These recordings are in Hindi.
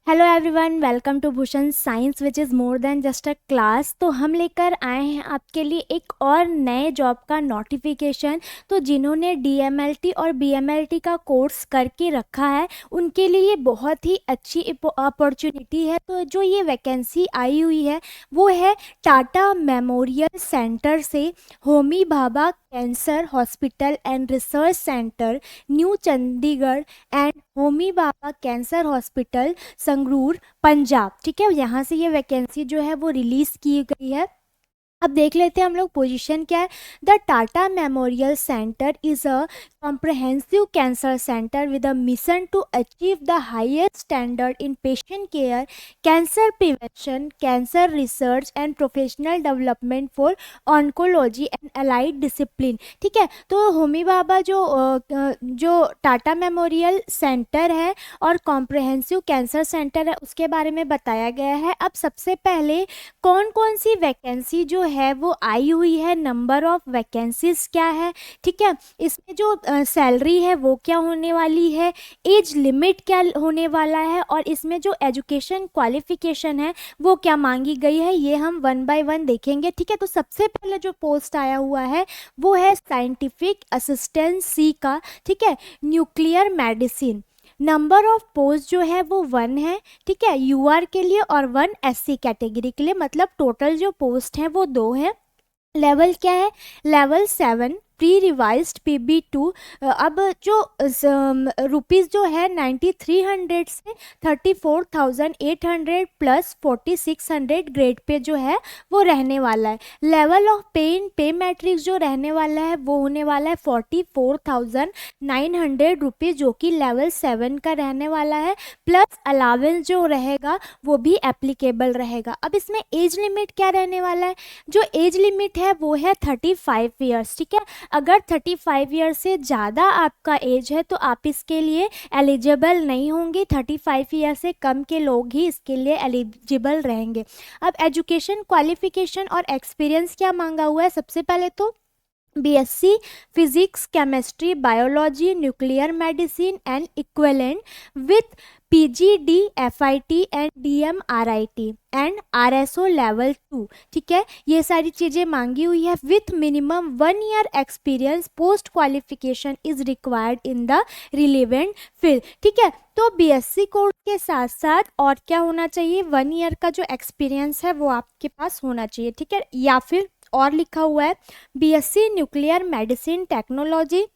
Hello everyone, welcome to Bhushan science which is more than just a class. तो हम लेकर आए हैं आपके लिए एक और नए जॉब का नोटिफिकेशन। तो जिन्होंने डीएमएलटी और बीएमएलटी का कोर्स करके रखा है उनके लिए ये बहुत ही अच्छी अपॉर्चुनिटी है। तो जो ये वैकेंसी आई हुई है वो है टाटा मेमोरियल सेंटर से Homi Bhabha cancer hospital and research centre new Chandigarh and Homi Bhabha cancer hospital Sangrur Punjab. ठीक है, यहाँ से ये वैकेंसी जो है वो रिलीज की गई है। अब देख लेते हैं हम लोग पोजीशन क्या है। The Tata memorial centre is a comprehensive cancer centre with a mission to achieve the highest standard in patient care, cancer prevention, cancer research and professional development for oncology and allied discipline. ठीक है, तो होमी भाभा जो टाटा मेमोरियल सेंटर है और कॉम्प्रहेंसिव कैंसर सेंटर है उसके बारे में बताया गया है। अब सबसे पहले कौन कौन सी वैकेंसी जो है वो आई हुई है, नंबर ऑफ वैकेंसीज क्या है, ठीक है, इसमें जो सैलरी है वो क्या होने वाली है, एज लिमिट क्या होने वाला है और इसमें जो एजुकेशन क्वालिफिकेशन है वो क्या मांगी गई है, ये हम वन बाय वन देखेंगे। ठीक है, तो सबसे पहले जो पोस्ट आया हुआ है वो है साइंटिफिक असिस्टेंट सी का। ठीक है, nuclear medicine. Number of post जो है वो 1 है। ठीक है, यूआर के लिए और 1 एससी कैटेगरी के लिए, मतलब टोटल जो पोस्ट हैं वो 2 हैं। लेवल क्या है, लेवल 7 प्री रिवाइज्ड PB2। अब जो रुपीज़ जो है 9300 से 34,800 प्लस 4600 ग्रेड पे जो है वो रहने वाला है। लेवल ऑफ पे इन पे मैट्रिक्स जो रहने वाला है वो होने वाला है 44,900 रुपीज़, जो कि लेवल 7 का रहने वाला है। प्लस अलावेंस जो रहेगा वो भी एप्लीकेबल रहेगा। अब इसमें एज लिमिट क्या रहने वाला है, जो एज लिमिट है वो है 35 ईयर्स। ठीक है, अगर 35 ईयर्स से ज़्यादा आपका एज है तो आप इसके लिए एलिजिबल नहीं होंगे। 35 ईयर से कम के लोग ही इसके लिए एलिजिबल रहेंगे। अब एजुकेशन क्वालिफिकेशन और एक्सपीरियंस क्या मांगा हुआ है, सबसे पहले तो BSc physics chemistry biology nuclear medicine and equivalent with PGD FIT and DMRIT and RSO level 2। ठीक है, ये सारी चीज़ें मांगी हुई है। With minimum 1 year experience post qualification is required in the relevant field. ठीक है, तो बीएससी कोर्स के साथ साथ और क्या होना चाहिए, 1 ईयर का जो एक्सपीरियंस है वो आपके पास होना चाहिए। ठीक है, या फिर और लिखा हुआ है बीएससी न्यूक्लियर मेडिसिन टेक्नोलॉजी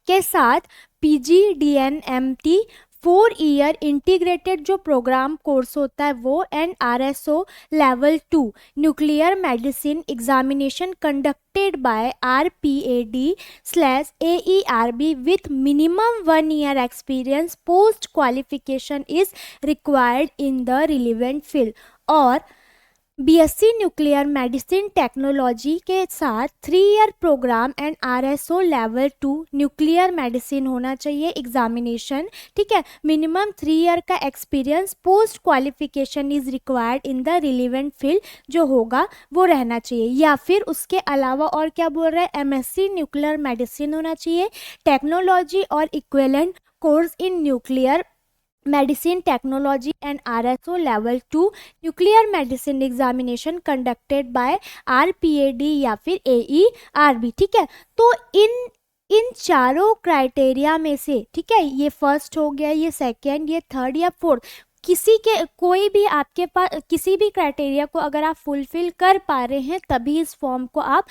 के साथ PGDNMT 4 ईयर इंटीग्रेटेड जो प्रोग्राम कोर्स होता है वो and RSO level 2 nuclear medicine examination conducted by RPAD/AERB with minimum 1 year experience post qualification is required in the relevant field. और बीएससी न्यूक्लियर मेडिसिन टेक्नोलॉजी के साथ 3 year programme and RSO level 2 nuclear medicine होना चाहिए एग्जामिनेशन। ठीक है, मिनिमम 3 ईयर का experience post qualification is required in the relevant field जो होगा वो रहना चाहिए। या फिर उसके अलावा और क्या बोल रहा है, MSc न्यूक्लियर मेडिसिन होना चाहिए, टेक्नोलॉजी और equivalent course in nuclear medicine technology and RSO level 2 nuclear medicine examination conducted bye RPAD या फिर AERB। ठीक है, तो इन चारों क्राइटेरिया में से, ठीक है, ये फर्स्ट हो गया, ये सेकंड, ये थर्ड या फोर्थ, किसी के कोई भी आपके पास किसी भी क्राइटेरिया को अगर आप फुलफिल कर पा रहे हैं तभी इस फॉर्म को आप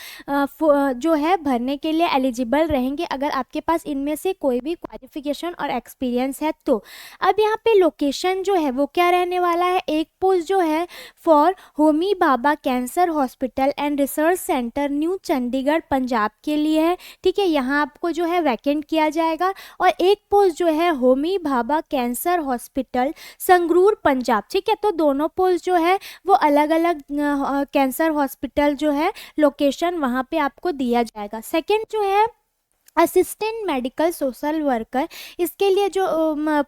जो है भरने के लिए एलिजिबल रहेंगे, अगर आपके पास इनमें से कोई भी क्वालिफिकेशन और एक्सपीरियंस है तो। अब यहाँ पे लोकेशन जो है वो क्या रहने वाला है, एक पोस्ट जो है for Homi Bhabha cancer hospital and research centre new Chandigarh Punjab के लिए है। ठीक है, यहाँ आपको जो है वैकेंट किया जाएगा। और एक पोस्ट जो है होमी भाभा कैंसर हॉस्पिटल संगरूर पंजाब। ठीक है, तो दोनों पोस्ट जो है वो अलग अलग कैंसर हॉस्पिटल जो है लोकेशन वहाँ पे आपको दिया जाएगा। सेकंड जो है असिस्टेंट मेडिकल सोशल वर्कर, इसके लिए जो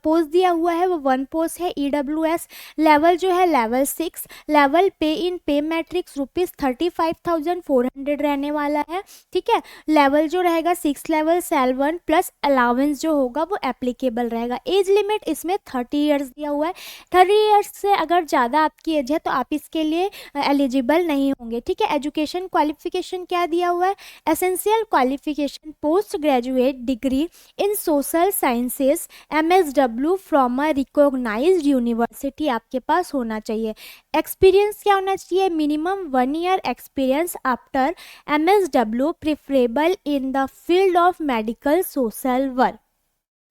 पोस्ट दिया हुआ है वो 1 पोस्ट है। EWS लेवल जो है लेवल 6, लेवल पे इन पे मैट्रिक्स ₹35,400 रहने वाला है, ठीक है। लेवल जो रहेगा 6 लेवल सेल 1 प्लस अलाउंस जो होगा वो एप्लीकेबल रहेगा। एज लिमिट इसमें 30 ईयर्स दिया हुआ है। 30 ईयर्स से अगर ज़्यादा आपकी एज है तो आप इसके लिए एलिजिबल नहीं होंगे, ठीक है। एजुकेशन क्वालिफिकेशन क्या दिया हुआ है, essential qualification post graduate degree in social sciences MSW from a recognised university आपके पास होना चाहिए। एक्सपीरियंस क्या होना चाहिए, minimum 1 year experience after MSW preferable in the field of medical social work.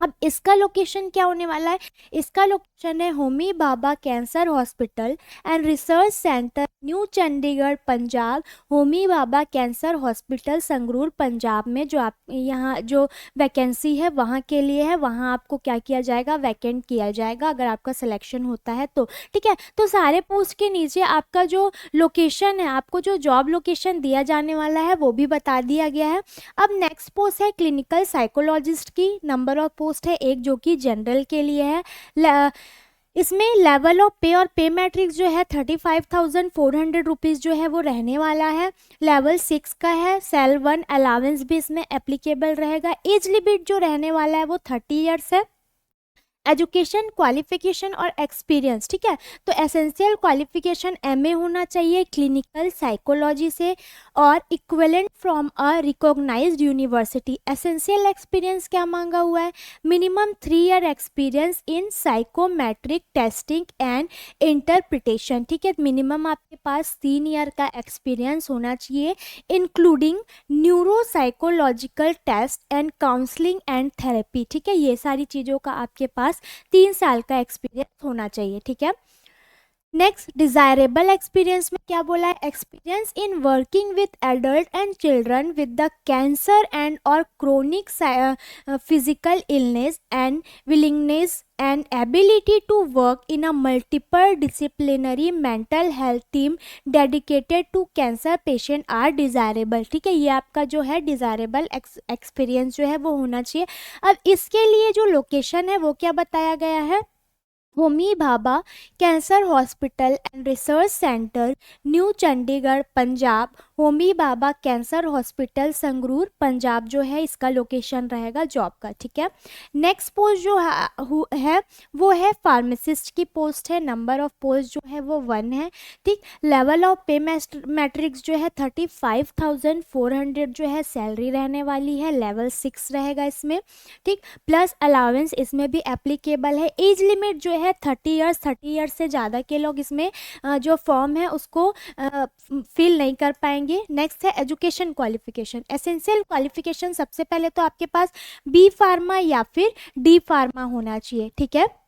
अब इसका लोकेशन क्या होने वाला है, इसका लोकेशन है Homi Bhabha cancer hospital and research centre new Chandigarh Punjab. Homi Bhabha cancer hospital Sangrur Punjab में जो आप यहाँ जो वैकेंसी है वहाँ के लिए है, वहाँ आपको क्या किया जाएगा, वैकेंट किया जाएगा अगर आपका सिलेक्शन होता है तो, ठीक है। तो सारे पोस्ट के नीचे आपका जो लोकेशन है, आपको जो जॉब लोकेशन दिया जाने वाला है वो भी बता दिया गया है। अब नेक्स्ट पोस्ट है क्लिनिकल साइकोलॉजिस्ट की, नंबर ऑफ पोस्ट है एक जो कि जनरल के लिए है। इसमें लेवल ऑफ पे और पे मैट्रिक्स जो है ₹35,400 जो है वो रहने वाला है। लेवल 6 का है, सेल 1 अलाउंस भी इसमें एप्लीकेबल रहेगा। एज लिमिट जो रहने वाला है वो 30 ईयर्स है। एजुकेशन क्वालिफिकेशन और एक्सपीरियंस, ठीक है। तो एसेंशियल क्वालिफिकेशन MA होना चाहिए क्लिनिकल साइकोलॉजी से और equivalent from a recognised university. Essential experience क्या मांगा हुआ है, minimum 3 year experience in psychometric testing and interpretation, ठीक है। मिनिमम आपके पास 3 ईयर का एक्सपीरियंस होना चाहिए, including neuropsychological test and counselling and therapy, ठीक है। ये सारी चीज़ों का आपके पास 3 साल का एक्सपीरियंस होना चाहिए, ठीक है। नेक्स्ट डिजायरेबल एक्सपीरियंस में क्या बोला है, experience in working with adult and children with the cancer and और chronic physical illness and willingness and ability to work in a multiple disciplinary mental health team dedicated to cancer patient are desirable, ठीक है। ये आपका जो है डिज़ायरेबल एक्सपीरियंस जो है वो होना चाहिए। अब इसके लिए जो लोकेशन है वो क्या बताया गया है, Homi Bhabha cancer hospital and research centre new Chandigarh Punjab. Homi Bhabha cancer hospital Sangrur Punjab जो है इसका लोकेशन रहेगा जॉब का, ठीक है। नेक्स्ट पोस्ट जो है वो है फार्मासिस्ट की पोस्ट है, नंबर ऑफ पोस्ट जो है वो 1 है, ठीक। लेवल ऑफ पे मैट्रिक्स जो है 35,400 जो है सैलरी रहने वाली है, लेवल 6 रहेगा इसमें, ठीक। प्लस अलाउंस इसमें भी एप्लीकेबल है। एज लिमिट जो है 30 ईयर्स से ज़्यादा के लोग इसमें जो फॉर्म है उसको फिल नहीं कर पाएंगे। नेक्स्ट है एजुकेशन क्वालिफिकेशन, एसेंशियल क्वालिफिकेशन सबसे पहले तो आपके पास B फार्मा या फिर D फार्मा होना चाहिए, ठीक है।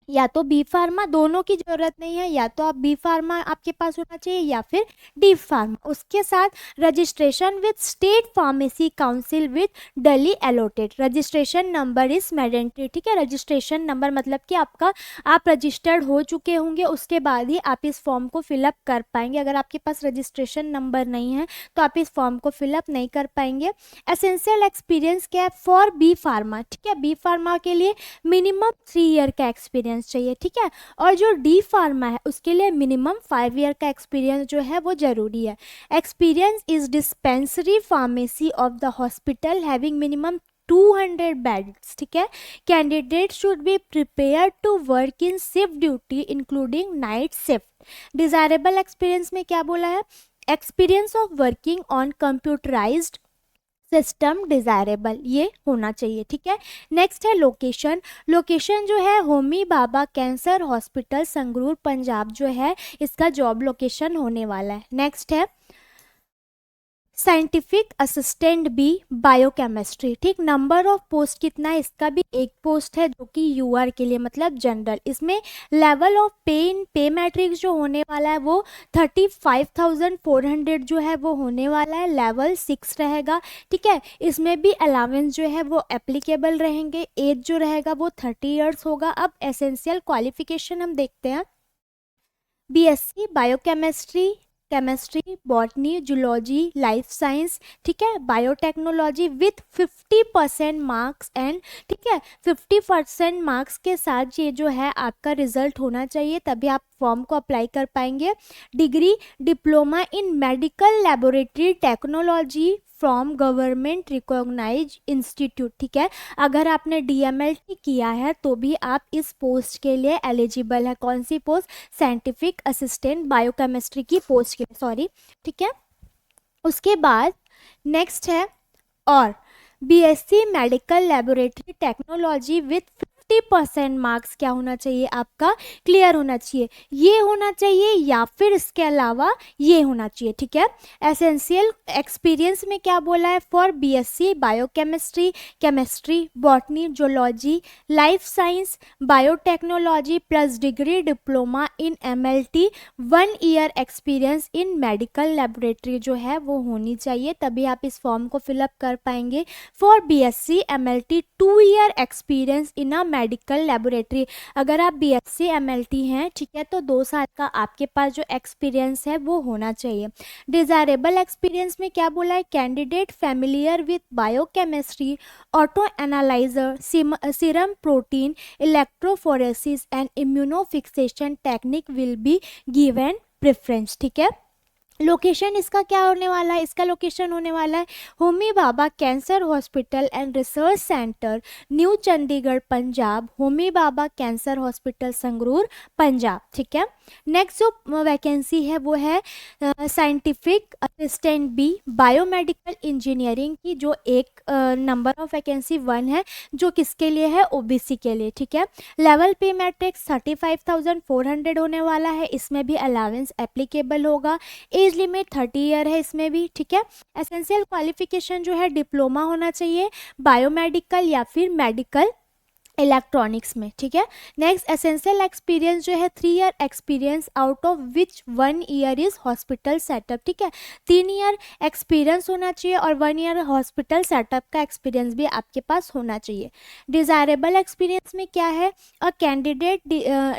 या तो B फार्मा, दोनों की ज़रूरत नहीं है, या तो आप B फार्मा आपके पास होना चाहिए या फिर D फार्मा। उसके साथ registration with state pharmacy council with duly allotted, registration number is mandatory, ठीक है। रजिस्ट्रेशन नंबर मतलब कि आप रजिस्टर्ड हो चुके होंगे, उसके बाद ही आप इस फॉर्म को फिलअप कर पाएंगे। अगर आपके पास रजिस्ट्रेशन नंबर नहीं है तो आप इस फॉर्म को फिलअप नहीं कर पाएंगे। एसेंशियल एक्सपीरियंस क्या है फॉर B फार्मा, ठीक है। B फार्मा के लिए मिनिमम 3 ईयर का एक्सपीरियंस चाहिए, ठीक है। और जो D फार्मा है उसके लिए मिनिमम 5 ईयर का एक्सपीरियंस जो है वो जरूरी है। Experience is dispensary pharmacy of the hospital having minimum 200 beds, ठीक है। Candidate should be prepare to work in shift duty including night shift. Desirable experience में क्या बोला है, experience of working on computerised system desirable, ये होना चाहिए, ठीक है। नेक्स्ट है लोकेशन, लोकेशन जो है होमी भाभा कैंसर हॉस्पिटल संगरूर पंजाब जो है इसका जॉब लोकेशन होने वाला है। नेक्स्ट है साइंटिफिक असिस्टेंट B बायोकेमिस्ट्री, ठीक। नंबर ऑफ पोस्ट कितना है, इसका भी एक पोस्ट है जो कि UR के लिए मतलब जनरल। इसमें लेवल ऑफ पे इन पे मैट्रिक्स जो होने वाला है वो 35,400 जो है वो होने वाला है, लेवल 6 रहेगा, ठीक है। इसमें भी अलाउंस जो है वो एप्लीकेबल रहेंगे। एज जो रहेगा वो 30 ईयर्स होगा। अब एसेंशियल क्वालिफिकेशन हम देखते हैं, BSc biochemistry chemistry, botany, zoology, life science, ठीक है, बायोटेक्नोलॉजी विथ 50% मार्क्स एंड, ठीक है, 50% मार्क्स के साथ ये जो है आपका रिजल्ट होना चाहिए, तभी आप फॉर्म को अप्लाई कर पाएंगे। Degree diploma in medical laboratory technology from government recognise institute, ठीक है, अगर आपने डीएमएलटी किया है तो भी आप इस पोस्ट के लिए एलिजिबल है। कौन सी पोस्ट? साइंटिफिक असिस्टेंट बायोकेमिस्ट्री की पोस्ट के लिए, सॉरी, ठीक है। उसके बाद नेक्स्ट है और BSc medical laboratory technology with 50% marks क्या होना चाहिए आपका? क्लियर होना चाहिए, ये होना चाहिए या फिर इसके अलावा ये होना चाहिए, ठीक है। एसेंशियल एक्सपीरियंस में क्या बोला है? For BSc biochemistry, chemistry, botany, zoology, life science, biotechnology plus degree diploma in MLT, 1 year experience in medical laboratory जो है वो होनी चाहिए, तभी आप इस फॉर्म को फिलअप कर पाएंगे। For BSc MLT 2 year experience in a medical laboratory, अगर आप बीएससी एमएलटी हैं, ठीक है, तो 2 साल का आपके पास जो एक्सपीरियंस है वो होना चाहिए। डिजायरेबल एक्सपीरियंस में क्या बोला है? Candidate familiar with biochemistry, auto analyser, serum protein, electrophoresis and immunofixation technique will be given preference, ठीक है। लोकेशन इसका क्या होने वाला है? इसका लोकेशन होने वाला है Homi Bhabha cancer hospital and research centre, new Chandigarh Punjab, Homi Bhabha cancer hospital Sangrur Punjab, ठीक है। नेक्स्ट जो वैकेंसी है वो है scientific assistant B biomedical engineering की, जो एक नंबर ऑफ वैकेंसी 1 है, जो किसके लिए है? ओबीसी के लिए, ठीक है। लेवल पे मैट्रिक्स 35,400 होने वाला है, इसमें भी अलाउंस एप्लीकेबल होगा। एज लिमिट 30 ईयर है इसमें भी, ठीक है। एसेंशियल क्वालिफिकेशन जो है डिप्लोमा होना चाहिए बायोमेडिकल या फिर मेडिकल इलेक्ट्रॉनिक्स में, ठीक है। नेक्स्ट एसेंशियल एक्सपीरियंस जो है 3 year experience out of which 1 year is hospital setup, ठीक है। 3 ईयर एक्सपीरियंस होना चाहिए और 1 ईयर हॉस्पिटल सेटअप का एक्सपीरियंस भी आपके पास होना चाहिए। डिजायरेबल एक्सपीरियंस में क्या है? A candidate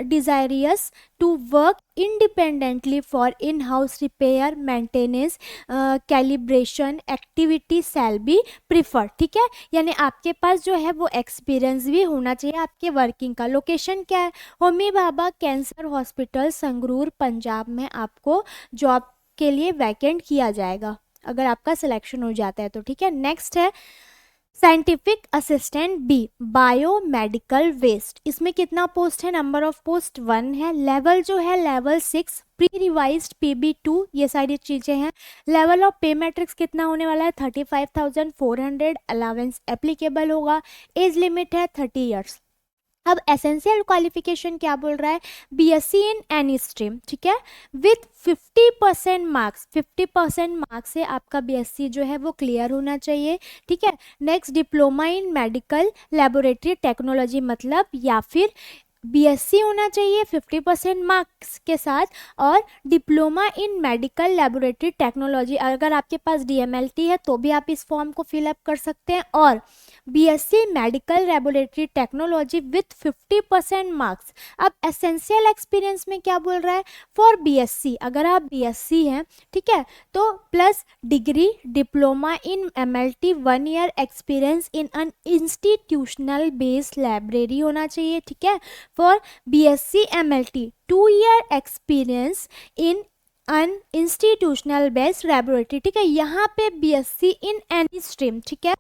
desirous to work independently for in house repair maintenance calibration activity shall be prefer, ठीक है। यानी आपके पास जो है वो एक्सपीरियंस भी होना चाहिए आपके वर्किंग का। लोकेशन क्या है? होमी भाभा कैंसर हॉस्पिटल संगरूर पंजाब में आपको जॉब के लिए वैकेंट किया जाएगा अगर आपका सिलेक्शन हो जाता है तो, ठीक है। नेक्स्ट है scientific assistant B biomedical waste, इसमें कितना पोस्ट है? नंबर ऑफ पोस्ट 1 है। लेवल जो है लेवल 6 प्री रिवाइज्ड PB2, ये सारी चीज़ें हैं। लेवल ऑफ पे मैट्रिक्स कितना होने वाला है? 35,400, अलावेंस एप्लीकेबल होगा। एज लिमिट है 30 ईयर्स। अब एसेंशियल क्वालिफिकेशन क्या बोल रहा है? बीएससी इन एनी स्ट्रीम, ठीक है, विथ 50% मार्क्स, 50% मार्क्स से आपका बीएससी जो है वो क्लियर होना चाहिए, ठीक है। Next diploma in medical laboratory technology, मतलब या फिर बीएससी होना चाहिए 50% मार्क्स के साथ और diploma in medical laboratory technology, अगर आपके पास डीएमएलटी है तो भी आप इस फॉर्म को फिलअप कर सकते हैं, और BSc medical laboratory technology with 50% marks. अब एसेंशियल एक्सपीरियंस में क्या बोल रहा है? फॉर बीएससी, अगर आप बीएससी हैं, ठीक है, तो plus degree diploma in MLT 1 year experience in an institutional based library होना चाहिए, ठीक है। For BSc MLT 2 year experience in an institutional based laboratory, ठीक है। यहाँ पे बीएससी इन एनी स्ट्रीम, ठीक है,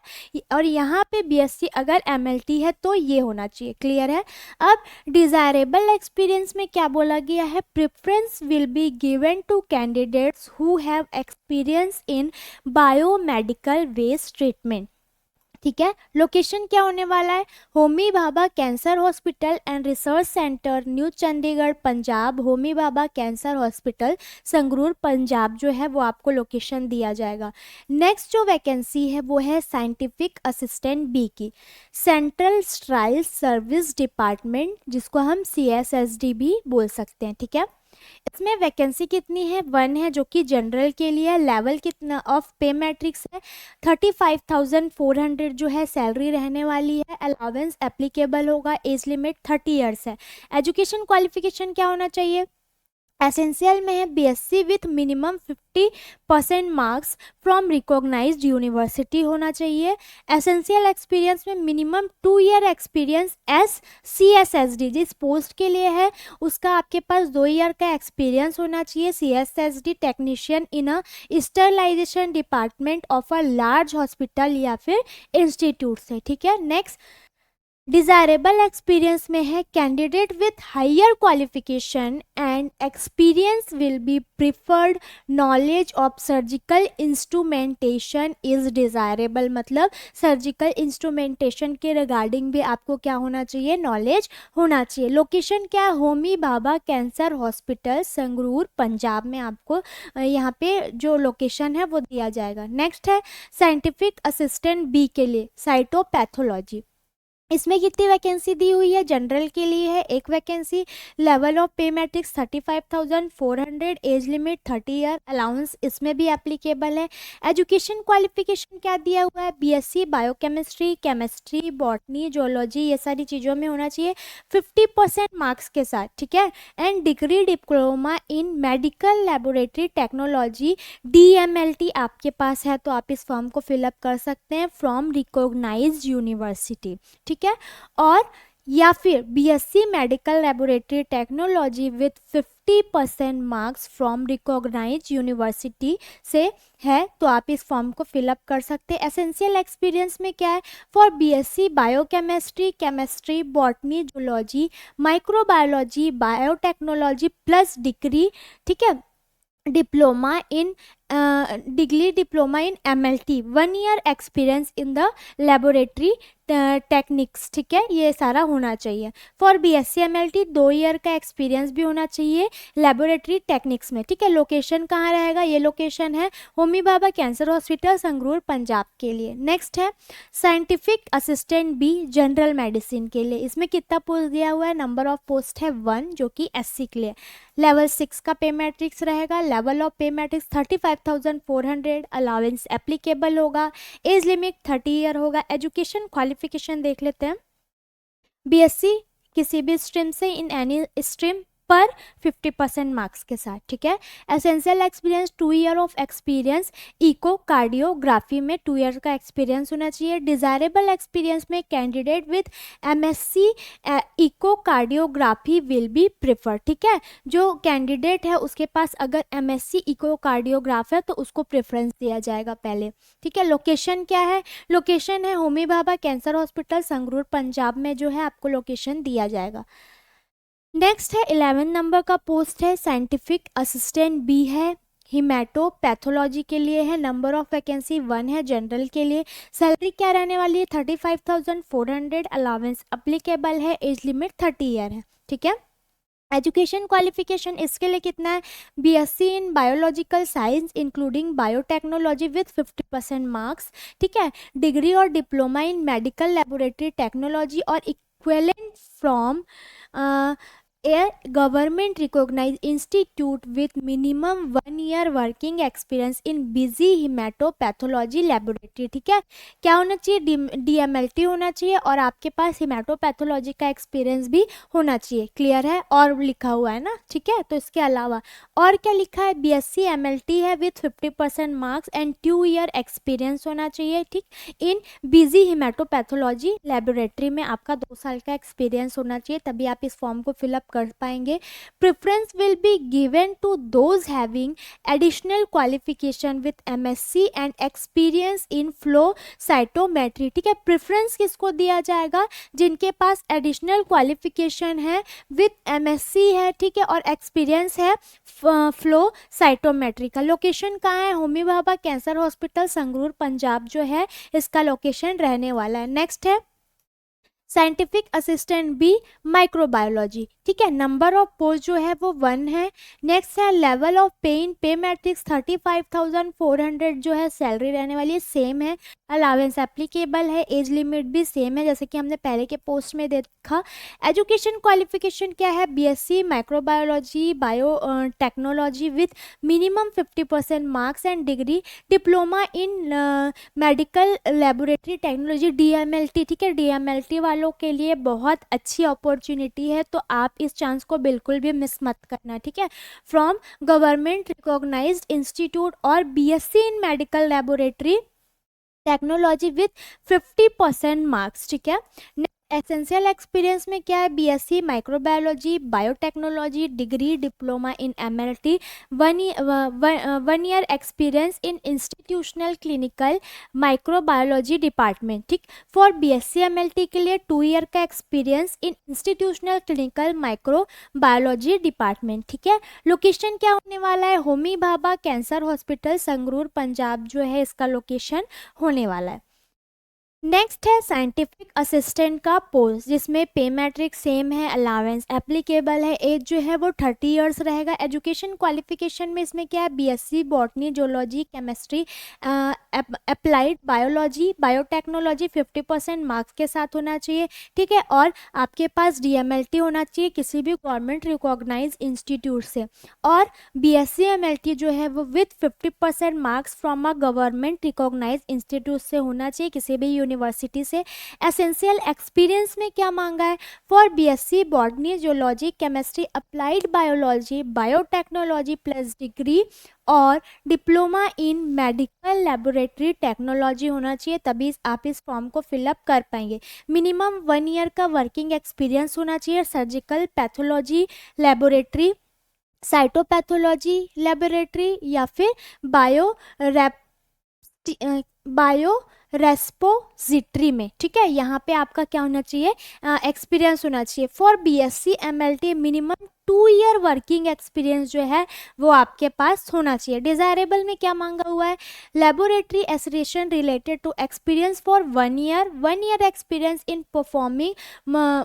और यहाँ पे बीएससी अगर एमएलटी है तो ये होना चाहिए, क्लियर है। अब डिजायरेबल एक्सपीरियंस में क्या बोला गया है? Preference will be given to candidates who have experience in biomedical waste treatment, ठीक है। लोकेशन क्या होने वाला है? Homi Bhabha cancer hospital and research centre, new Chandigarh Punjab, Homi Bhabha cancer hospital Sangrur Punjab जो है वो आपको लोकेशन दिया जाएगा। नेक्स्ट जो वैकेंसी है वो है साइंटिफिक असिस्टेंट बी की, सेंट्रल ट्रायल सर्विस डिपार्टमेंट, जिसको हम CSSD भी बोल सकते हैं, ठीक है। इसमें वैकेंसी कितनी है? 1 है, जो कि जनरल के लिए। लेवल कितना ऑफ पे मैट्रिक्स है? 35,400 जो है सैलरी रहने वाली है। अलाउंस एप्लीकेबल होगा। एज लिमिट 30 ईयर्स है। एजुकेशन क्वालिफिकेशन क्या होना चाहिए? एसेंशियल में है BSc with minimum 50% marks from recognised university होना चाहिए। एसेंशियल एक्सपीरियंस में minimum 2 year experience as CSSD जिस पोस्ट के लिए है उसका आपके पास 2 ईयर का एक्सपीरियंस होना चाहिए। CSSD technician in a sterilisation department of a large hospital या फिर इंस्टीट्यूट से, ठीक है। नेक्स्ट डिजायरेबल एक्सपीरियंस में है candidate with higher qualification and experience will be preferred, knowledge of surgical instrumentation is desirable, मतलब सर्जिकल इंस्ट्रूमेंटेशन के रिगार्डिंग भी आपको क्या होना चाहिए, नॉलेज होना चाहिए। लोकेशन क्या, होमी भाभा कैंसर हॉस्पिटल संगरूर पंजाब में आपको यहाँ पे जो लोकेशन है वो दिया जाएगा। नेक्स्ट है साइंटिफिक असिस्टेंट बी के लिए साइटोपैथोलॉजी, इसमें कितनी वैकेंसी दी हुई है, जनरल के लिए है एक वैकेंसी, लेवल ऑफ पे matrix 35,400, as limit 30 year, allowance इसमें भी एप्लीकेबल है। एजुकेशन क्वालिफिकेशन क्या दिया हुआ है, BSc biochemistry, chemistry, botany, zoology, ये सारी चीज़ों में होना चाहिए 50% मार्क्स के साथ, ठीक है। And degree diploma in medical laboratory technology DMLT आपके पास है तो आप इस फॉर्म को फिलअप कर सकते हैं फ्रॉम रिकॉग्नाइज्ड यूनिवर्सिटी, ठीक है। और या फिर BSc medical laboratory technology with 50% marks from recognised university से है तो आप इस फॉर्म को फिलअप कर सकते हैं। एसेंशियल एक्सपीरियंस में क्या है, for BSc biochemistry, chemistry, botany, zoology, microbiology, biotechnology plus degree, ठीक है, diploma in diploma in MLT, 1 year experience in the laboratory techniques, ठीक है, ये सारा होना चाहिए। फॉर BSc MLT 2 ईयर का एक्सपीरियंस भी होना चाहिए लेबोरेटरी टेक्निक्स में, ठीक है। लोकेशन कहाँ रहेगा, ये लोकेशन है होमी भाभा कैंसर हॉस्पिटल संगरूर पंजाब के लिए। नेक्स्ट है scientific assistant B general medicine के लिए, इसमें कितना पोस्ट दिया हुआ है, नंबर ऑफ पोस्ट है 1 जो कि SC के लिए। लेवल 6 का पे मैट्रिक्स रहेगा, लेवल ऑफ पे मैट्रिक्स 35,400, अलाउंस एप्लीकेबल होगा, एज लिमिट 30 ईयर होगा। एजुकेशन क्वालिफिकेशन देख लेते हैं, बीएससी किसी भी स्ट्रीम से इन एनी स्ट्रीम पर 50% मार्क्स के साथ, ठीक है। Essential experience 2 year of experience eco cardiography में 2 ईयर का एक्सपीरियंस होना चाहिए। डिजायरेबल एक्सपीरियंस में candidate with MSc eco cardiography will be prefer, ठीक है। जो कैंडिडेट है उसके पास अगर MSc इको कार्डियोग्राफ है तो उसको प्रेफरेंस दिया जाएगा पहले, ठीक है। लोकेशन क्या है, लोकेशन है होमी भाभा कैंसर हॉस्पिटल संगरूर पंजाब में जो है आपको लोकेशन दिया जाएगा। नेक्स्ट है 11 नंबर का पोस्ट है साइंटिफिक असिस्टेंट बी है, हिमेटोपैथोलॉजी के लिए है, नंबर ऑफ वैकेंसी 1 है जनरल के लिए। सैलरी क्या रहने वाली है 35,400, अलाउंस अप्लीकेबल है, एज लिमिट 30 ईयर है, ठीक है। एजुकेशन क्वालिफिकेशन इसके लिए कितना है, BSc in biological science including biotechnology with 50% marks, ठीक है। डिग्री और diploma in medical laboratory technology और equivalent from a government recognise institute with minimum 1 year working experience in busy haematopathology laboratory, ठीक है। क्या होना चाहिए, DMLT होना चाहिए और आपके पास हिमेटोपैथोलॉजी का एक्सपीरियंस भी होना चाहिए, क्लियर है। और लिखा हुआ है ना, ठीक है। तो इसके अलावा और क्या लिखा है, BSc MLT है with 50% marks and 2 year experience होना चाहिए, ठीक। इन बिजी हिमेटोपैथोलॉजी लेबोरेटरी में आपका 2 साल का एक्सपीरियंस होना चाहिए, तभी आप इस फॉर्म को फिलअप कर पाएंगे। Preference will be given to those having additional qualification with MSc and experience in flow cytometry, ठीक है। प्रेफरेंस किसको दिया जाएगा, जिनके पास एडिशनल क्वालिफिकेशन है विथ MSc है, ठीक है, और एक्सपीरियंस है फ्लो साइटोमेट्री का। लोकेशन कहाँ है, होमी भाभा कैंसर हॉस्पिटल संगरूर पंजाब जो है इसका लोकेशन रहने वाला है। नेक्स्ट है साइंटिफिक असिस्टेंट बी माइक्रोबायोलॉजी, ठीक है। नंबर ऑफ पोस्ट जो है वो 1 है। नेक्स्ट है लेवल ऑफ पे इन पे मैट्रिक्स 35,400 जो है सैलरी रहने वाली है, सेम है। अलाउंस एप्लीकेबल है, एज लिमिट भी सेम है जैसे कि हमने पहले के पोस्ट में देखा। एजुकेशन क्वालिफिकेशन क्या है, BSc microbiology bio technology with minimum 50% marks and degree diploma in medical laboratory technology DMLT, ठीक है। DMLT वालों के लिए बहुत अच्छी अपॉर्चुनिटी है तो आप आप इस चांस को बिल्कुल भी मिस मत करना, ठीक है। फ्रॉम गवर्नमेंट रिकॉग्नाइज्ड इंस्टीट्यूट और BSc in medical laboratory technology with 50% marks, ठीक है। एसेंशियल एक्सपीरियंस में क्या है, BSc microbiology biotechnology degree diploma in MLT, 1 year experience in institutional clinical microbiology department, ठीक। फॉर बीएससी एमएलटी के लिए 2 ईयर का experience in institutional clinical microbiology department, ठीक है। लोकेशन क्या होने वाला है, होमी भाभा कैंसर हॉस्पिटल संगरूर पंजाब जो है इसका लोकेशन होने वाला है। नेक्स्ट है साइंटिफिक असिस्टेंट का पोस्ट, जिसमें पे मैट्रिक सेम है, अलावेंस एप्लीकेबल है, एज जो है वो 30 ईयर्स रहेगा। एजुकेशन क्वालिफिकेशन में इसमें क्या है, BSc botany zoology chemistry applied biology biotechnology 50% marks के साथ होना चाहिए, ठीक है। और आपके पास डीएमएलटी होना चाहिए किसी भी गवर्नमेंट रिकॉग्नाइज इंस्टीट्यूट से, और बीएससी एमएलटी जो है वो with 50% marks from a government recognise institute से होना चाहिए, किसी भी यूनिवर्सिटी से। एसेंशियल एक्सपीरियंस में क्या मांगा है, for BSc botany zoology chemistry applied biology biotechnology plus degree और diploma in medical laboratory technology होना चाहिए, तभी आप इस फॉर्म को फिलअप कर पाएंगे। मिनिमम 1 ईयर का वर्किंग एक्सपीरियंस होना चाहिए surgical pathology laboratory, cytopathology laboratory या फिर बायो रेस्पोजिटरी में, ठीक है। यहाँ पे आपका क्या होना चाहिए, एक्सपीरियंस होना चाहिए। For BSc MLT minimum 2 year working experience जो है वो आपके पास होना चाहिए। डिजायरेबल में क्या मांगा हुआ है, laboratory association related to experience for 1 year experience in performing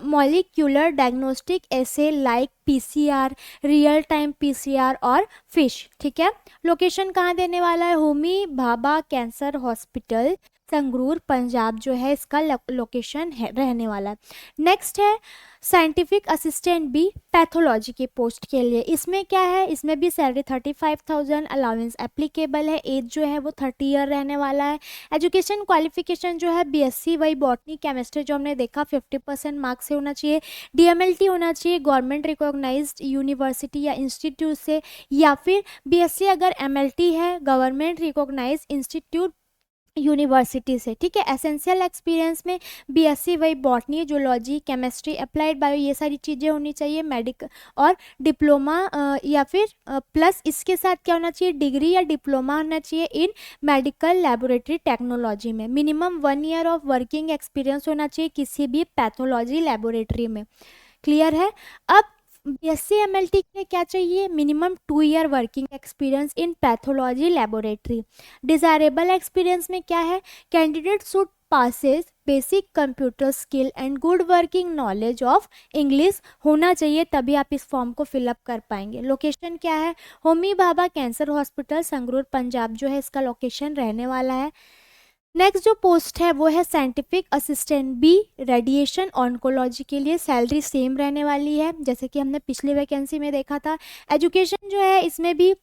molecular diagnostic assay like PCR real time PCR और फिश, ठीक है। लोकेशन कहाँ देने वाला है, होमी भाभा कैंसर हॉस्पिटल संगरूर पंजाब जो है इसका लोकेशन है रहने वाला है। नेक्स्ट है साइंटिफिक असिस्टेंट बी पैथोलॉजी की पोस्ट के लिए, इसमें क्या है, इसमें भी सैलरी 35,000 अलाउंस एप्लीकेबल है, एज जो है वो 30 ईयर रहने वाला है। एजुकेशन क्वालिफिकेशन जो है बीएससी वही बॉटनी केमिस्ट्री जो हमने देखा 50% मार्क्स से होना चाहिए, डीएमएलटी होना चाहिए गवर्नमेंट रिकॉग्नाइज्ड यूनिवर्सिटी या इंस्टीट्यूट से, या फिर बीएससी अगर एमएलटी है गवर्नमेंट रिकॉग्नाइज्ड इंस्टीट्यूट यूनिवर्सिटी से, ठीक है। एसेंशियल एक्सपीरियंस में बीएससी वही botany zoology chemistry applied bio ये सारी चीज़ें होनी चाहिए, मेडिकल और डिप्लोमा या फिर प्लस इसके साथ क्या होना चाहिए, डिग्री या डिप्लोमा होना चाहिए इन मेडिकल लेबोरेटरी टेक्नोलॉजी में। Minimum 1 year of working experience होना चाहिए किसी भी पैथोलॉजी लेबोरेटरी में। क्लियर है। अब बीएससी एमएलटी के लिए क्या चाहिए, मिनिमम 2 ईयर वर्किंग एक्सपीरियंस इन पैथोलॉजी लेबोरेटरी। डिजायरेबल एक्सपीरियंस में क्या है, candidate should passes basic computer skill and good working knowledge of English होना चाहिए, तभी आप इस फॉर्म को फिलअप कर पाएंगे। लोकेशन क्या है, होमी भाभा कैंसर हॉस्पिटल संगरूर पंजाब जो है इसका लोकेशन रहने वाला है। नेक्स्ट जो पोस्ट है वो है scientific assistant B radiation oncology के लिए, सैलरी सेम रहने वाली है जैसे कि हमने पिछली वैकेंसी में देखा था। एजुकेशन जो है इसमें भी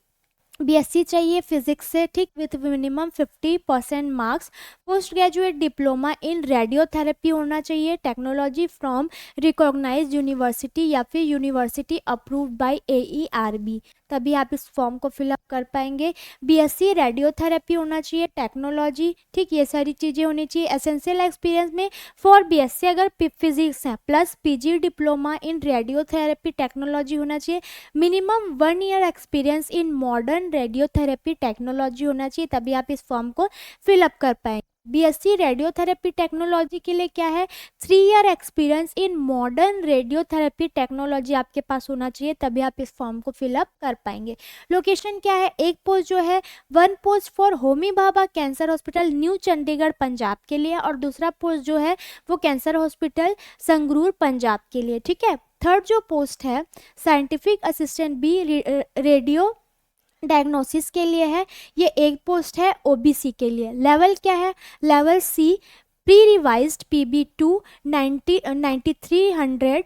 बीएससी चाहिए फिजिक्स से, ठीक, with minimum 50% marks. Post graduate diploma in radiotherapy होना चाहिए टेक्नोलॉजी फ्रॉम रिकॉग्नाइज्ड यूनिवर्सिटी या फिर यूनिवर्सिटी अप्रूव्ड बाय AERB, तभी आप इस फॉर्म को फिलअप कर पाएंगे। बीएससी रेडियोथेरेपी होना चाहिए टेक्नोलॉजी, ठीक, ये सारी चीज़ें होनी चाहिए। एसेंशियल एक्सपीरियंस में फॉर बीएससी अगर फिजिक्स है plus PG diploma in radiotherapy technology होना चाहिए। Minimum 1 year experience in modern radiotherapy technology होना चाहिए, तभी आप इस फॉर्म को फिलअप कर पाएंगे। बीएससी रेडियोथेरेपी टेक्नोलॉजी के लिए क्या है, 3 year experience in modern radiotherapy technology आपके पास होना चाहिए, तभी आप इस फॉर्म को फिलअप कर पाएंगे। लोकेशन क्या है, एक पोस्ट जो है 1 post for Homi Bhabha cancer hospital new Chandigarh Punjab के लिए, और दूसरा पोस्ट जो है वो कैंसर हॉस्पिटल संगरूर पंजाब के लिए, ठीक है। थर्ड जो पोस्ट है scientific assistant B radio diagnosis के लिए है, ये एक पोस्ट है ओबीसी के लिए। लेवल क्या है, level C pre revised PB2 9300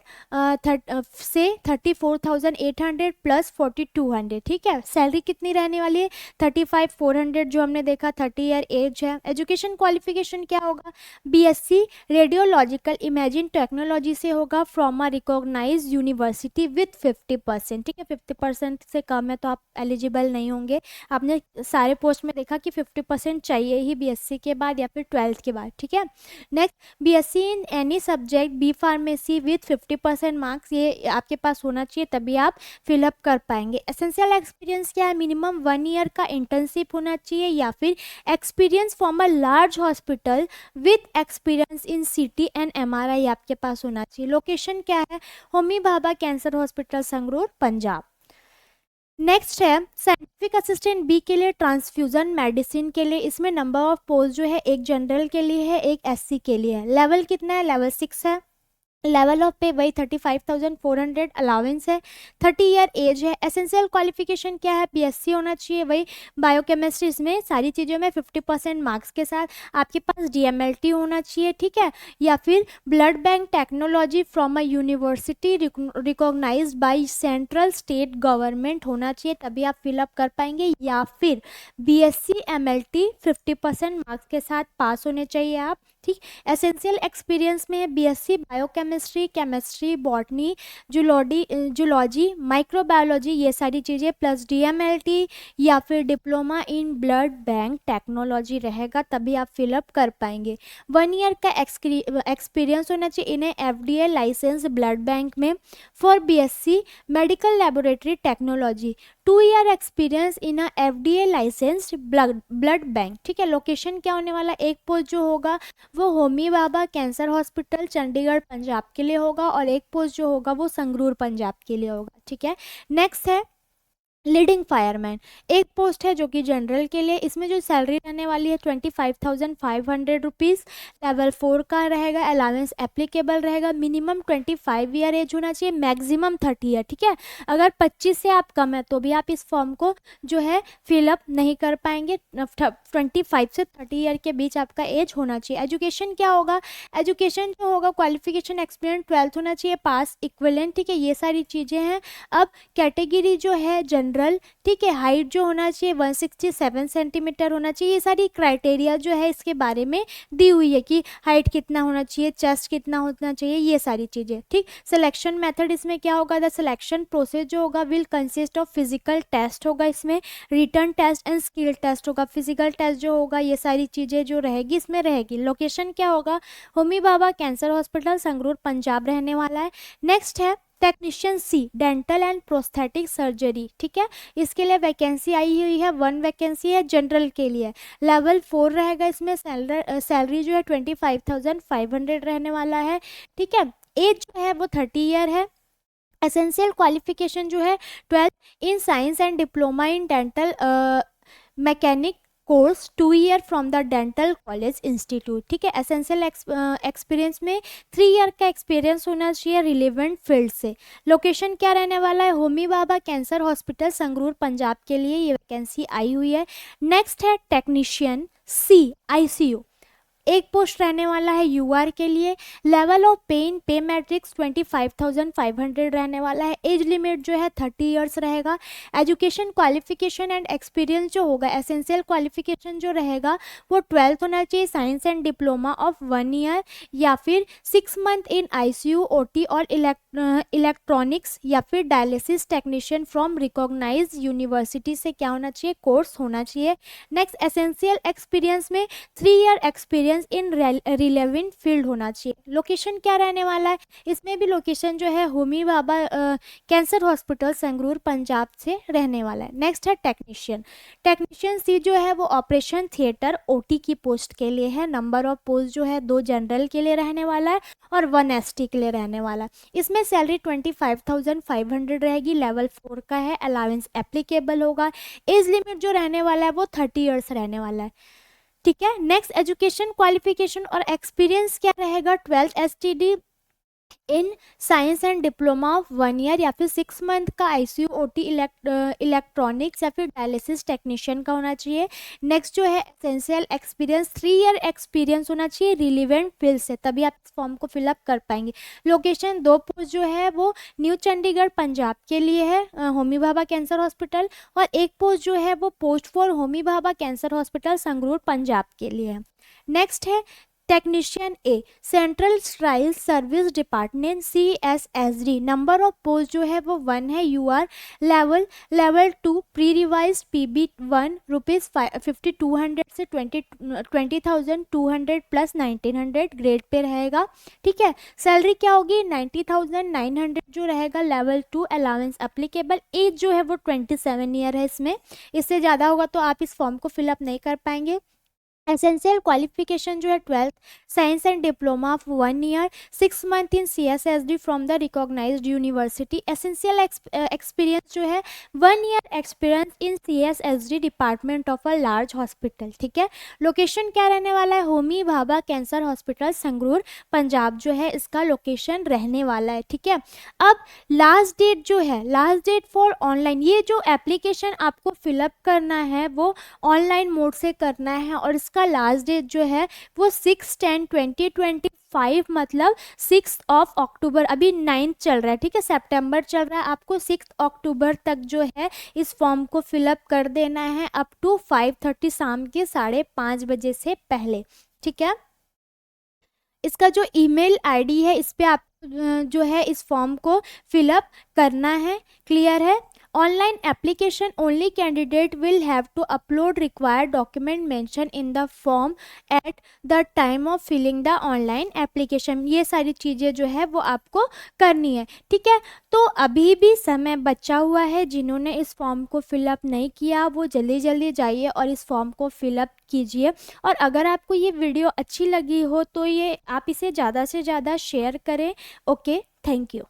से 34,800 प्लस 4200, ठीक है। सैलरी कितनी रहने वाली है? 35,400 जो हमने देखा, 30 ईयर एज है। एजुकेशन क्वालिफिकेशन क्या होगा? BSc रेडियोलॉजिकल इमेजिंग टेक्नोलॉजी से होगा from a recognise university with 50%, ठीक है। 50% से कम है तो आप एलिजिबल नहीं होंगे। आपने सारे पोस्ट में देखा कि 50% चाहिए ही BSc के बाद या फिर 12th के बाद, ठीक है। Next, BSc in any subject B pharmacy with 50% marks, ये आपके पास होना चाहिए तभी आप फिलअप कर पाएंगे। एसेंशियल एक्सपीरियंस क्या है? मिनिमम 1 ईयर का इंटर्नशिप होना चाहिए या फिर experience from a large hospital with experience in CT and MRI आपके पास होना चाहिए। लोकेशन क्या है? Homi Bhabha cancer hospital, Sangrur, Punjab. Next है साइंटिफिक असिस्टेंट बी के लिए ट्रांसफ्यूजन मेडिसिन के लिए, इसमें नंबर ऑफ पोस्ट जो है एक जनरल के लिए है, एक SC के लिए है। लेवल कितना है? लेवल 6 है। लेवल ऑफ पे वही 35,400, अलाउंस है। 30 ईयर एज है। एसेंशियल क्वालिफिकेशन क्या है? BSc होना चाहिए, वही बायोकेमिस्ट्री, इसमें सारी चीज़ों में 50% मार्क्स के साथ आपके पास DMLT होना चाहिए, ठीक है। या फिर blood bank technology from a university recognised by central state government होना चाहिए तभी आप फिलअप कर पाएंगे, या फिर BSc MLT 50% मार्क्स के साथ पास होने चाहिए आप, ठीक। एसेंशियल एक्सपीरियंस में BSc biochemistry, chemistry, botany, zoology, microbiology, ये सारी चीज़ें प्लस DMLT या फिर diploma in blood bank technology रहेगा तभी आप फिलअप कर पाएंगे। 1 ईयर का एक्सपीरियंस होना चाहिए इन्हें FDA लाइसेंस ब्लड बैंक में for BSc medical laboratory technology. 2 year experience in a FDA licensed blood bank, ठीक है। लोकेशन क्या होने वाला? एक पोस्ट जो होगा वो होमी भाभा कैंसर हॉस्पिटल, चंडीगढ़, पंजाब के लिए होगा, और एक पोस्ट जो होगा वो संगरूर, पंजाब के लिए होगा, ठीक है। नेक्स्ट है लीडिंग फायरमैन, एक पोस्ट है जो कि जनरल के लिए। इसमें जो सैलरी रहने वाली है 25,500 रुपीज़, लेवल 4 का रहेगा। अलाउंस एप्लीकेबल रहेगा। मिनिमम 25 ईयर एज होना चाहिए, मैक्सिमम 30 ईयर, ठीक है। अगर 25 से आप कम है तो भी आप इस फॉर्म को जो है फिलअप नहीं कर पाएंगे। 25 से 30 ईयर के बीच आपका एज होना चाहिए। एजुकेशन क्या होगा? एजुकेशन जो होगा क्वालिफिकेशन एक्सपीरियंस 12th होना चाहिए, पास, इक्विवेलेंट, ठीक है। ये सारी चीज़ें हैं। अब कैटेगरी जो है जनरल, ठीक है। हाइट जो होना चाहिए 167 सेंटीमीटर होना चाहिए। ये सारी क्राइटेरिया जो है इसके बारे में दी हुई है कि हाइट कितना होना चाहिए, चेस्ट कितना होना चाहिए, ये सारी चीज़ें, ठीक। सिलेक्शन मेथड इसमें क्या होगा? द सिलेक्शन प्रोसेस जो होगा will consist of physical test होगा, इसमें written test and skill test होगा। फिजिकल टेस्ट जो होगा ये सारी चीज़ें जो रहेगी इसमें रहेगी। लोकेशन क्या होगा? होमी भाभा कैंसर हॉस्पिटल, संगरूर, पंजाब रहने वाला है। नेक्स्ट है technician C, dental and prosthetic surgery, ठीक है। इसके लिए वैकेंसी आई हुई है, 1 वैकेंसी है जनरल के लिए। लेवल 4 रहेगा। इसमें सैलरी जो है 25,500 रहने वाला है, ठीक है। एज जो है वो 30 ईयर है। एसेंशियल क्वालिफिकेशन जो है 12 in science and diploma in dental mechanic course 2 year from the dental college institute, ठीक है। एसेंशियल एक्सपीरियंस में 3 ईयर का एक्सपीरियंस होना चाहिए रिलेवेंट फील्ड से। लोकेशन क्या रहने वाला है? होमी भाभा कैंसर हॉस्पिटल, संगरूर, पंजाब के लिए ये वैकेंसी आई हुई है। नेक्स्ट है टेक्नीशियन C, ICU, एक पोस्ट रहने वाला है UR के लिए। लेवल ऑफ पे इन पे मैट्रिक्स 25,500 रहने वाला है। एज लिमिट जो है 30 ईयर्स रहेगा। एजुकेशन क्वालिफिकेशन एंड एक्सपीरियंस जो होगा, एसेंशियल क्वालिफिकेशन जो रहेगा वो 12th होना चाहिए, science and diploma of 1 year, या फिर 6 मंथ इन ICU, OT और इलेक्ट्रॉनिक्स, या फिर dialysis technician from recognise university से क्या होना चाहिए? कोर्स होना चाहिए। नेक्स्ट, एसेंशियल एक्सपीरियंस में 3 ईयर एक्सपीरियंस इन रिलेवेंट फील्ड होना चाहिए। लोकेशन क्या रहने वाला है? इसमें भी लोकेशन जो है होमी भाभा कैंसर हॉस्पिटल, संगरूर, पंजाब से रहने वाला है। नेक्स्ट है टेक्नीशियन C जो है वो ऑपरेशन थिएटर OT की पोस्ट के लिए है। नंबर ऑफ पोस्ट जो है 2 जनरल के लिए रहने वाला है और 1 ST के लिए रहने वाला है। इसमें सैलरी 25,500 रहेगी। लेवल 4 का है। अलाउंस एप्लीकेबल होगा। एज लिमिट जो रहने वाला है वो 30 ईयर्स रहने वाला है, ठीक है। नेक्स्ट, एजुकेशन क्वालिफिकेशन और एक्सपीरियंस क्या रहेगा? 12th STD in science and diploma of 1 year या फिर 6 मंथ का आईसीयू ओटी इलेक्ट्रॉनिक्स या फिर डायलिसिस टेक्नीशियन का होना चाहिए। नेक्स्ट जो है एसेंशियल एक्सपीरियंस 3 ईयर एक्सपीरियंस होना चाहिए रिलीवेंट फील्ड से, तभी आप इस फॉर्म को फिलअप कर पाएंगे। लोकेशन 2 पोस्ट जो है वो न्यू चंडीगढ़ पंजाब के लिए है, होमी भाभा कैंसर हॉस्पिटल, और एक पोस्ट जो है वो post for Homi Bhabha cancer hospital Sangrur Punjab के लिए है। नेक्स्ट है technician A central trial service department CSSD, number of post जो है वो 1 है। UR level 2 pre revise PB1 rupees 5200 से 20,200 प्लस 1900 ग्रेड पे रहेगा, ठीक है। सैलरी क्या होगी 90,900 जो रहेगा लेवल 2, अलाउंस अप्लीकेबल। एज जो है वो 27 ईयर है इसमें, इससे ज़्यादा होगा तो आप इस फॉर्म को फिलअप नहीं कर पाएंगे। एसेंशियल क्वालिफिकेशन जो है 12th science and diploma of 1 year 6 month in CSSD from the recognised university. Essential experience जो है 1 year experience in CSSD department of a large hospital, ठीक है। लोकेशन क्या रहने वाला है होमी भाभा कैंसर हॉस्पिटल संगरूर पंजाब जो है इसका लोकेशन रहने वाला है, ठीक है। अब लास्ट डेट जो है, लास्ट डेट फॉर ऑनलाइन, ये जो एप्लीकेशन आपको फिलअप करना है वो ऑनलाइन मोड से करना है और इसका लास्ट डेट जो है वो 6/10/2025 मतलब 6 अक्टूबर, अभी 9 चल रहा है, ठीक है, सितंबर चल रहा है, आपको 6 अक्टूबर तक जो है इस फॉर्म को फिलअप कर देना है अप टू 5:30 शाम के 5:30 बजे से पहले, ठीक है। इसका जो ईमेल आईडी है इस पे आप जो है इस फॉर्म को फिलअप करना है, क्लियर है। Online application only candidate will have to upload required document mention in the form at the time of filling the online application, ये सारी चीज़ें जो है वो आपको करनी है, ठीक है। तो अभी भी समय बचा हुआ है, जिन्होंने इस फॉर्म को फिलअप नहीं किया वो जल्दी जल्दी जाइए और इस फॉर्म को फिलअप कीजिए। और अगर आपको ये वीडियो अच्छी लगी हो तो ये आप इसे ज़्यादा से ज़्यादा शेयर करें। Okay, thank you.